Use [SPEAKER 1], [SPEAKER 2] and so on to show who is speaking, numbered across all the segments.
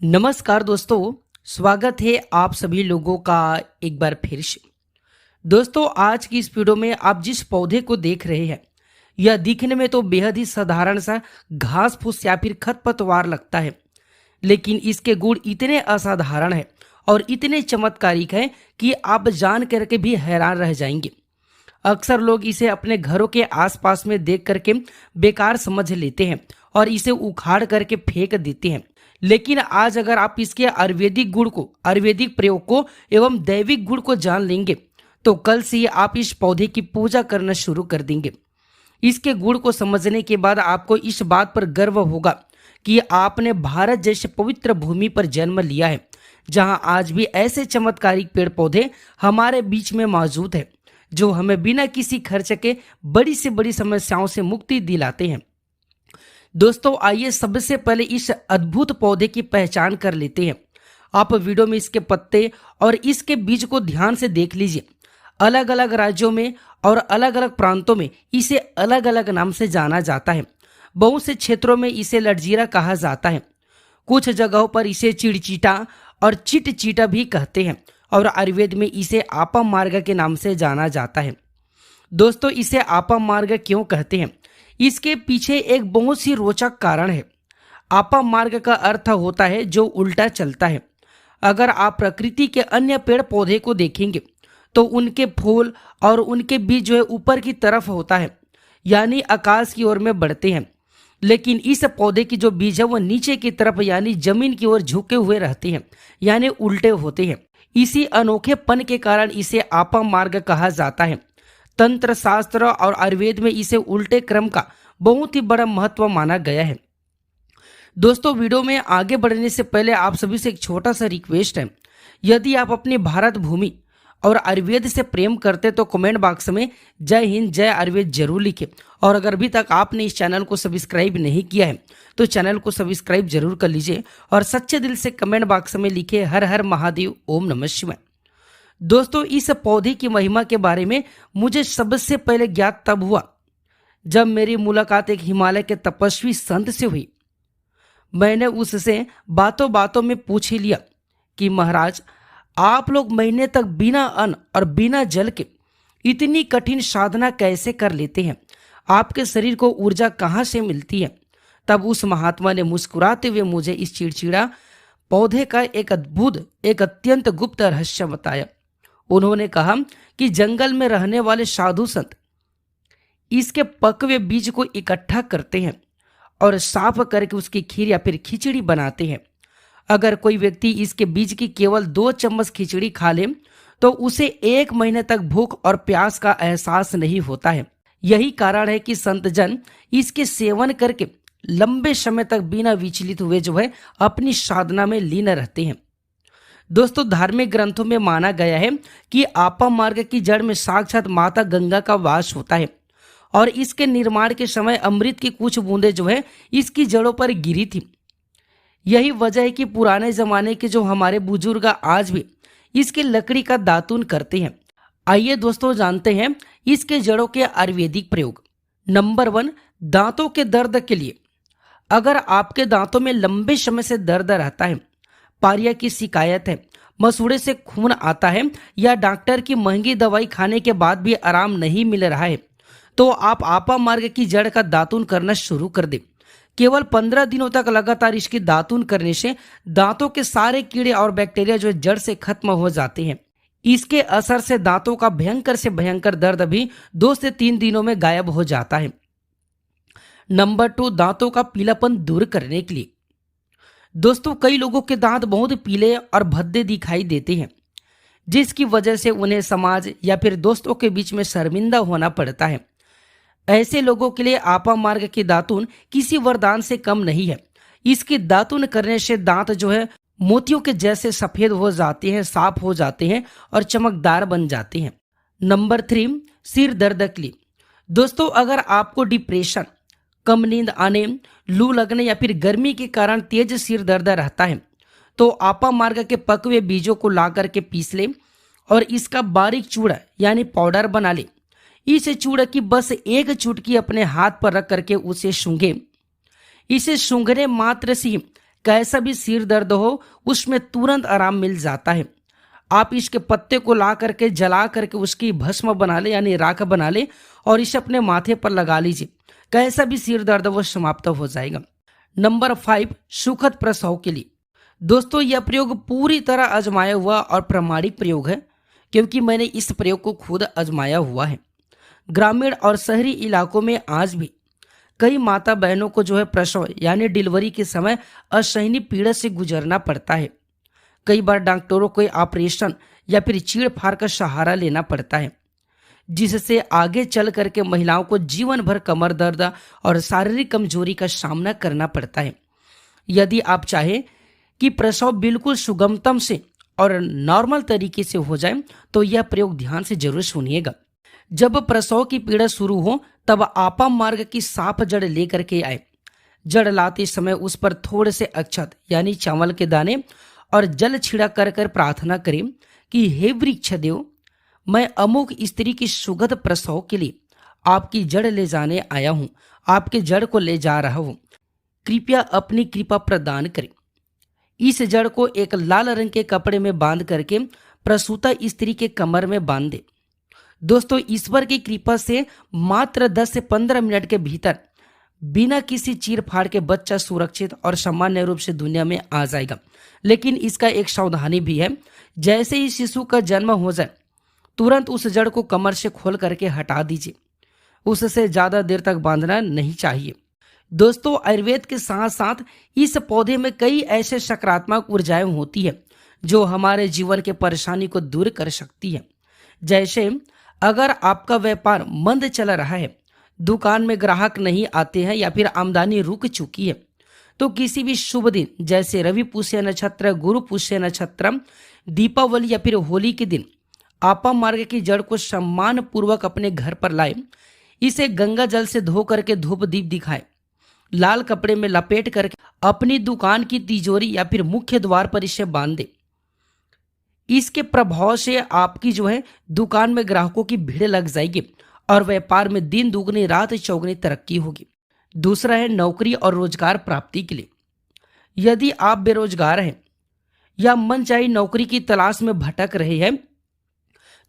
[SPEAKER 1] नमस्कार दोस्तों, स्वागत है आप सभी लोगों का एक बार फिर से। दोस्तों, आज की इस वीडियो में आप जिस पौधे को देख रहे हैं, यह दिखने में तो बेहद ही साधारण सा घास फूस या फिर खरपतवार लगता है, लेकिन इसके गुण इतने असाधारण हैं और इतने चमत्कारिक हैं कि आप जान करके भी हैरान रह जाएंगे। अक्सर लोग इसे अपने घरों के आसपास में देख करके बेकार समझ लेते हैं और इसे उखाड़ करके फेंक देते हैं। लेकिन आज अगर आप इसके आयुर्वेदिक प्रयोग को एवं दैविक गुण को जान लेंगे तो कल से ही आप इस पौधे की पूजा करना शुरू कर देंगे। इसके गुण को समझने के बाद आपको इस बात पर गर्व होगा कि आपने भारत जैसे पवित्र भूमि पर जन्म लिया है, जहां आज भी ऐसे चमत्कारिक पेड़ पौधे हमारे बीच में मौजूद है जो हमें बिना किसी खर्च के बड़ी से बड़ी समस्याओं से मुक्ति दिलाते हैं। दोस्तों, आइए सबसे पहले इस अद्भुत पौधे की पहचान कर लेते हैं। आप वीडियो में इसके पत्ते और इसके बीज को ध्यान से देख लीजिए। अलग अलग राज्यों में और अलग अलग प्रांतों में इसे अलग अलग नाम से जाना जाता है। बहुत से क्षेत्रों में इसे लटजीरा कहा जाता है। कुछ जगहों पर इसे चिड़चीटा और चिटचीटा भी कहते हैं और आयुर्वेद में इसे आपा मार्ग के नाम से जाना जाता है। दोस्तों, इसे आपा मार्ग क्यों कहते हैं, इसके पीछे एक बहुत सी रोचक कारण है। आपा मार्ग का अर्थ होता है जो उल्टा चलता है। अगर आप प्रकृति के अन्य पेड़ पौधे को देखेंगे तो उनके फूल और उनके बीज जो है ऊपर की तरफ होता है, यानी आकाश की ओर में बढ़ते हैं। लेकिन इस पौधे की जो बीज है वो नीचे की तरफ यानी जमीन की ओर झुके हुए रहते हैं, यानी उल्टे होते हैं। इसी अनोखेपन के कारण इसे आपा मार्ग कहा जाता है। तंत्र शास्त्र और आयुर्वेद में इसे उल्टे क्रम का बहुत ही बड़ा महत्व माना गया है। दोस्तों, वीडियो में आगे बढ़ने से पहले आप सभी से एक छोटा सा रिक्वेस्ट है। यदि आप अपनी भारत भूमि और आयुर्वेद से प्रेम करते तो कमेंट बॉक्स में जय हिंद जय आयुर्वेद जरूर लिखें। और अगर अभी तक आपने इस चैनल को सब्सक्राइब नहीं किया है तो चैनल को सब्सक्राइब जरूर कर लीजिए और सच्चे दिल से कमेंट बॉक्स में लिखे हर हर महादेव, ओम नमः शिवाय। दोस्तों, इस पौधे की महिमा के बारे में मुझे सबसे पहले ज्ञात तब हुआ जब मेरी मुलाकात एक हिमालय के तपस्वी संत से हुई। मैंने उससे बातों बातों में पूछ ही लिया कि महाराज, आप लोग महीने तक बिना अन्न और बिना जल के इतनी कठिन साधना कैसे कर लेते हैं? आपके शरीर को ऊर्जा कहाँ से मिलती है? तब उस महात्मा ने मुस्कुराते हुए मुझे इस चिड़चिड़ा पौधे का एक अत्यंत गुप्त रहस्य बताया। उन्होंने कहा कि जंगल में रहने वाले साधु संत इसके पके बीज को इकट्ठा करते हैं और साफ करके उसकी खीर या फिर खिचड़ी बनाते हैं। अगर कोई व्यक्ति इसके बीज की केवल 2 चम्मच खिचड़ी खा ले तो उसे 1 महीने तक भूख और प्यास का एहसास नहीं होता है। यही कारण है कि संत जन इसके सेवन करके लंबे समय तक बिना विचलित हुए जो है अपनी साधना में लीन रहते हैं। दोस्तों, धार्मिक ग्रंथों में माना गया है कि आपा मार्ग की जड़ में साक्षात माता गंगा का वास होता है और इसके निर्माण के समय अमृत की कुछ बूंदें जो है इसकी जड़ों पर गिरी थी। यही वजह है कि पुराने जमाने के जो हमारे बुजुर्ग आज भी इसके लकड़ी का दातून करते हैं। आइए दोस्तों, जानते हैं इसके जड़ों के आयुर्वेदिक प्रयोग। नंबर 1, दांतों के दर्द के लिए। अगर आपके दांतों में लंबे समय से दर्द रहता है, पारिया की शिकायत है, मसूड़े से खून आता है या डॉक्टर की महंगी दवाई खाने के बाद भी आराम नहीं मिल रहा है, तो आप आपा मार्ग की जड़ का दातून करना शुरू कर दें। केवल 15 दिनों तक लगातार इसकी दातून करने से दांतों के सारे कीड़े और बैक्टीरिया जो जड़ से खत्म हो जाते हैं। इसके असर से दांतों का भयंकर से भयंकर दर्द भी 2 से 3 दिनों में गायब हो जाता है। नंबर 2, दांतों का पीलापन दूर करने के लिए। दोस्तों, कई लोगों के दांत बहुत पीले और भद्दे दिखाई देते हैं, जिसकी वजह से उन्हें समाज या फिर दोस्तों के बीच में शर्मिंदा होना पड़ता है। ऐसे लोगों के लिए आपा मार्ग की दातून किसी वरदान से कम नहीं है। इसकी दातून करने से दांत जो है मोतियों के जैसे सफेद हो जाते हैं, साफ हो जाते हैं और चमकदार बन जाते हैं। नंबर 3, सिर दर्द के लिए। दोस्तों, अगर आपको डिप्रेशन, कम नींद आने, लू लगने या फिर गर्मी के कारण तेज सिर दर्द रहता है तो आपा मार्ग के पके बीजों को ला करके पीस ले और इसका बारीक चूड़ा यानी पाउडर बना ले। इस चूड़ा की बस 1 चुटकी अपने हाथ पर रख करके उसे सूंघे। इसे सूंघने मात्र से ही कैसा भी सिर दर्द हो उसमें तुरंत आराम मिल जाता है। आप इसके पत्ते को ला करके जला करके उसकी भस्म बना ले यानी राख बना ले और इसे अपने माथे पर लगा लीजिए, कैसा भी सिर दर्द वो समाप्त हो जाएगा। नंबर 5, सुखद प्रसव के लिए। दोस्तों यह प्रयोग पूरी तरह आजमाया हुआ और प्रामाणिक प्रयोग है, क्योंकि मैंने इस प्रयोग को खुद आजमाया हुआ है। ग्रामीण और शहरी इलाकों में आज भी कई माता बहनों को प्रसव यानी डिलीवरी के समय असहनीय पीड़ा से गुजरना पड़ता है। कई बार डॉक्टरों को ऑपरेशन या फिर चीड़ फाड़ का सहारा लेना पड़ता है, जिससे आगे चल करके महिलाओं को जीवन भर कमर दर्द और शारीरिक कमजोरी का सामना करना पड़ता है। यदि आप चाहें कि प्रसव बिल्कुल सुगमतम से और नॉर्मल तरीके से हो जाए तो यह प्रयोग ध्यान से जरूर सुनिएगा। जब प्रसव की पीड़ा शुरू हो तब आपा मार्ग की साफ जड़ लेकर के आए। जड़ लाते समय उस पर थोड़े से अक्षत यानी चावल के दाने और जल छिड़ा कर कर प्रार्थना करें कि हे वृक्ष देव, मैं अमुक स्त्री की सुगध प्रसव के लिए आपकी जड़ ले जाने आया हूँ, आपके जड़ को ले जा रहा हूँ, कृपया अपनी कृपा प्रदान करें। इस जड़ को एक लाल रंग के कपड़े में बांध करके प्रसूता स्त्री के कमर में बांध दे। दोस्तों ईश्वर की कृपा से मात्र 10 से 15 मिनट के भीतर बिना किसी चीर फाड़ के बच्चा सुरक्षित और सामान्य रूप से दुनिया में आ जाएगा। लेकिन इसका एक सावधानी भी है, जैसे ही शिशु का जन्म हो जाए तुरंत उस जड़ को कमर से खोल करके हटा दीजिए, उससे ज्यादा देर तक बांधना नहीं चाहिए। दोस्तों आयुर्वेद के साथ साथ इस पौधे में कई ऐसे सकारात्मक ऊर्जाएं होती है जो हमारे जीवन के परेशानी को दूर कर सकती है। जैसे अगर आपका व्यापार मंद चल रहा है, दुकान में ग्राहक नहीं आते हैं या फिर आमदनी रुक चुकी है, तो किसी भी शुभ दिन जैसे रवि पुष्य नक्षत्र, गुरु पुष्य नक्षत्र, दीपावली या फिर होली के दिन आपा मार्ग की जड़ को सम्मान पूर्वक अपने घर पर लाए। इसे गंगा जल से धो करके धूप दीप दिखाए, लाल कपड़े में लपेट करके अपनी दुकान की तिजोरी या फिर मुख्य द्वार पर इसे बांध दे। इसके प्रभाव से आपकी दुकान में ग्राहकों की भीड़ लग जाएगी और व्यापार में दिन दुगनी रात चौगनी तरक्की होगी। दूसरा है नौकरी और रोजगार प्राप्ति के लिए। यदि आप बेरोजगार हैं या मनचाही नौकरी की तलाश में भटक रहे हैं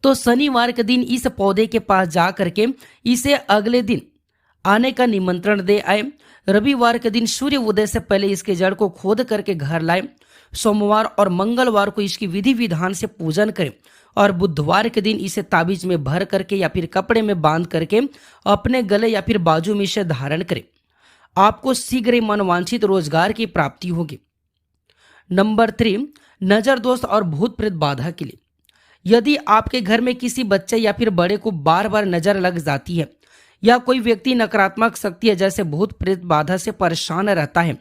[SPEAKER 1] तो शनिवार के दिन इस पौधे के पास जा करके इसे अगले दिन आने का निमंत्रण दे आए। रविवार के दिन सूर्य उदय से पहले इसके जड़ को खोद करके घर लाए। सोमवार और मंगलवार को इसकी विधि विधान से पूजन करें और बुधवार के दिन इसे ताबीज में भर करके या फिर कपड़े में बांध करके अपने गले या फिर बाजू में इसे धारण करें। आपको शीघ्र ही मनवांछित रोजगार की प्राप्ति होगी। नंबर 3, नजर दोष और भूत प्रेत बाधा के लिए। यदि आपके घर में किसी बच्चे या फिर बड़े को बार बार नजर लग जाती है या कोई व्यक्ति नकारात्मक शक्ति जैसे भूत प्रेत बाधा से परेशान रहता है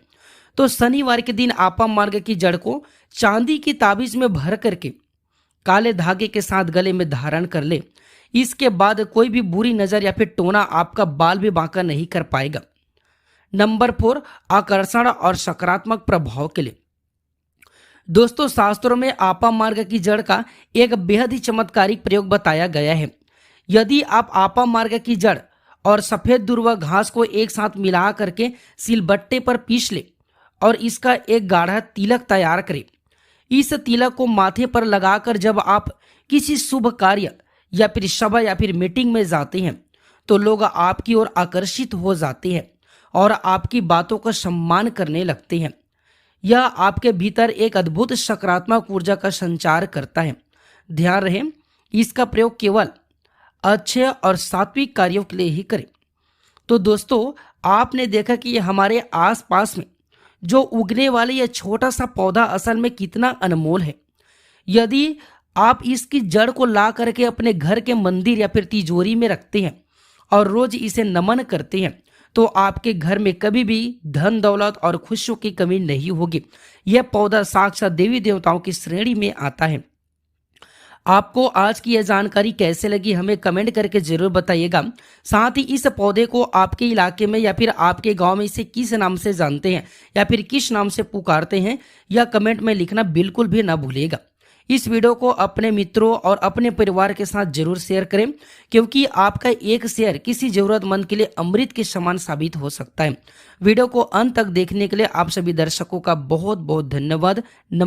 [SPEAKER 1] तो शनिवार के दिन आपा मार्ग की जड़ को चांदी की ताबीज में भर करके काले धागे के साथ गले में धारण कर ले। इसके बाद कोई भी बुरी नजर या फिर टोना आपका बाल भी बांका नहीं कर पाएगा। नंबर 4, आकर्षण और सकारात्मक प्रभाव के लिए। दोस्तों शास्त्रों में आपा मार्ग की जड़ का एक बेहद ही चमत्कारिक प्रयोग बताया गया है। यदि आप आपा मार्ग की जड़ और सफेद दुर्वा घास को एक साथ मिला करके सिलबट्टे पर पीस ले और इसका एक गाढ़ा तिलक तैयार करें। इस तिलक को माथे पर लगाकर जब आप किसी शुभ कार्य या फिर सभा या फिर मीटिंग में जाते हैं तो लोग आपकी ओर आकर्षित हो जाते हैं और आपकी बातों का सम्मान करने लगते हैं। यह आपके भीतर एक अद्भुत सकारात्मक ऊर्जा का संचार करता है। ध्यान रहे, इसका प्रयोग केवल अच्छे और सात्विक कार्यों के लिए ही करें। तो दोस्तों आपने देखा कि हमारे आसपास में जो उगने वाले यह छोटा सा पौधा असल में कितना अनमोल है। यदि आप इसकी जड़ को ला करके अपने घर के मंदिर या फिर तिजोरी में रखते हैं और रोज इसे नमन करते हैं तो आपके घर में कभी भी धन दौलत और खुशियों की कमी नहीं होगी। यह पौधा साक्षात देवी देवताओं की श्रेणी में आता है। आपको आज की यह जानकारी कैसे लगी हमें कमेंट करके जरूर बताइएगा। साथ ही इस पौधे को आपके इलाके में या फिर आपके गांव में इसे किस नाम से जानते हैं या फिर किस नाम से पुकारते हैं यह कमेंट में लिखना बिल्कुल भी ना भूलिएगा। इस वीडियो को अपने मित्रों और अपने परिवार के साथ जरूर शेयर करें, क्योंकि आपका एक शेयर किसी जरूरतमंद के लिए अमृत के समान साबित हो सकता है। वीडियो को अंत तक देखने के लिए आप सभी दर्शकों का बहुत बहुत धन्यवाद। नमस्कार।